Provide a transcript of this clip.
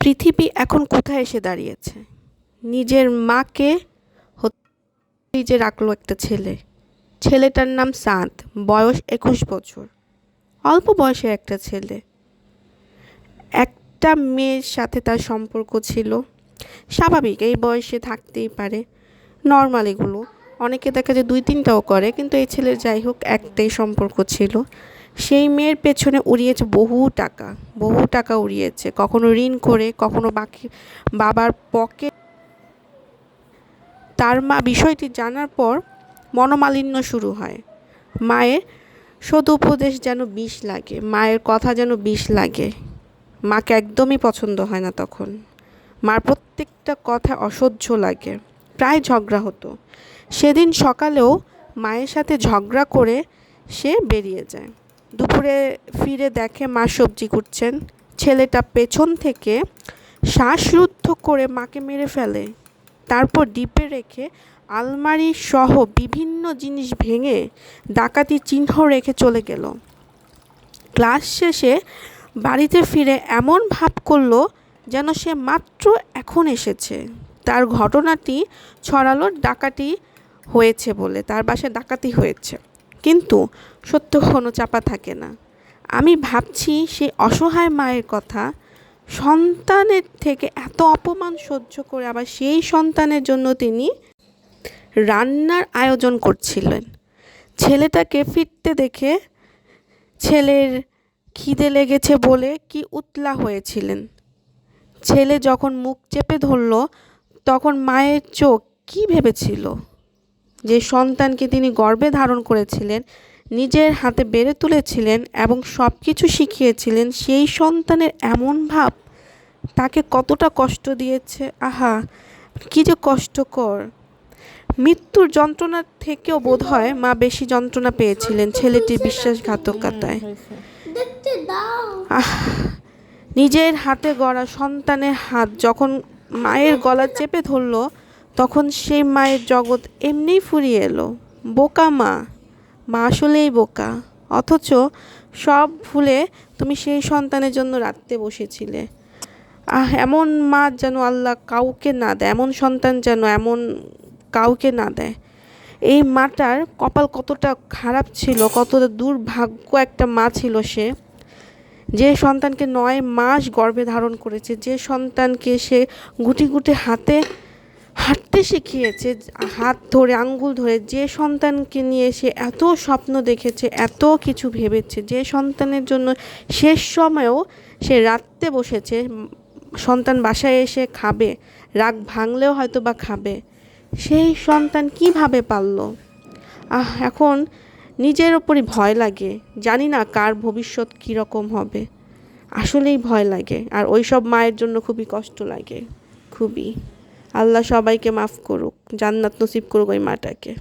পৃথিবী এখন কোথায় এসে দাঁড়িয়েছে? নিজের মাকে নিজে রাখলো একটা ছেলে। ছেলেটার নাম সাদ, বয়স 21 বছর। অল্প বয়সের একটা ছেলে। একটা মেয়ের সাথে তার সম্পর্ক ছিল। স্বাভাবিক, এই বয়সে থাকতেই পারে, নর্মাল এগুলো। অনেকে দেখা যায় 2-3টাও করে, কিন্তু এই ছেলের যাই হোক একটাই সম্পর্ক ছিল। সেই মেয়ের পেছনে উড়িয়েছে বহু টাকা উড়িয়েছে, কখনো ঋণ করে, কখনো বাবার পকেট। তার মা বিষয়টি জানার পর মনোমালিন্য শুরু হয়। মায়ের সদুপদেশ যেন বিষ লাগে, মায়ের কথা যেন বিষ লাগে। মাকে একদমই পছন্দ হয় না তখন। মার প্রত্যেকটা কথা অসহ্য লাগে, প্রায় ঝগড়া হতো। সেদিন সকালেও মায়ের সাথে ঝগড়া করে সে বেরিয়ে যায়। দুপুরে ফিরে দেখে মা সবজি কুটছেন। ছেলেটা পেছন থেকে শ্বাসরুদ্ধ করে মাকে মেরে ফেলে। তারপর ডিপে রেখে আলমারি সহ বিভিন্ন জিনিস ভেঙে ডাকাতির চিহ্ন রেখে চলে গেল। ক্লাস শেষে বাড়িতে ফিরে এমন ভাব করলো যেন সে মাত্র এখন এসেছে। তার ঘটনাটি ছড়ালো ডাকাতি হয়েছে বলে, তার বাসায় ডাকাতি হয়েছে। কিন্তু সত্য কোনো চাপা থাকে না। আমি ভাবছি সেই অসহায় মায়ের কথা, সন্তানের থেকে এত অপমান সহ্য করে আবার সেই সন্তানের জন্য তিনি রান্নার আয়োজন করছিলেন। ছেলেটাকে ফিরতে দেখে ছেলের খিদে লেগেছে বলে কি উতলা হয়েছিলেন। ছেলে যখন মুখ চেপে ধরল, তখন মায়ের চোখ কি ভেবেছিল যে সন্তানকে তিনি গর্ভে ধারণ করেছিলেন, নিজের হাতে বেড়ে তুলেছিলেন এবং সব কিছু শিখিয়েছিলেন, সেই সন্তানের এমন ভাব তাকে কতটা কষ্ট দিয়েছে। আহা, কি যে কষ্টকর। মৃত্যুর যন্ত্রণার থেকেও বোধহয় মা বেশি যন্ত্রণা পেয়েছিলেন ছেলেটির বিশ্বাসঘাতকতায়। নিজের হাতে গড়া সন্তানের হাত যখন মায়ের গলা চেপে ধরল, তখন সেই মায়ের জগৎ এমনিই ফুরিয়ে এলো। বোকা মা আসলেই বোকা। অথচ সব ভুলে তুমি সেই সন্তানের জন্য রাখতে বসেছিলে। এমন মা যেন আল্লাহ কাউকে না দেয়, এমন সন্তান যেন এমন কাউকে না দেয়। এই মাটার কপাল কতটা খারাপ ছিল, কতটা দুর্ভাগ্য একটা মা ছিল সে, যে সন্তানকে 9 মাস গর্ভে ধারণ করেছে, যে সন্তানকে সে গুটি গুটি হাতে হাঁটতে শিখিয়েছে, হাত ধরে আঙ্গুল ধরে, যে সন্তানকে নিয়ে সে এত স্বপ্ন দেখেছে, এত কিছু ভেবেছে, যে সন্তানের জন্য শেষ সময়েও সে রাখতে বসেছে। সন্তান বাসায় এসে খাবে, রাগ ভাঙলেও হয়তো বা খাবে, সেই সন্তান কিভাবে পারল। এখন নিজের ওপরই ভয় লাগে। জানি না কার ভবিষ্যৎ কীরকম হবে, আসলেই ভয় লাগে। আর ওই সব মায়ের জন্য খুবই কষ্ট লাগে, খুবই। আল্লাহ সবাইকে মাফ করুক, জান্নাত নসিব করুক ওই মাটাকে।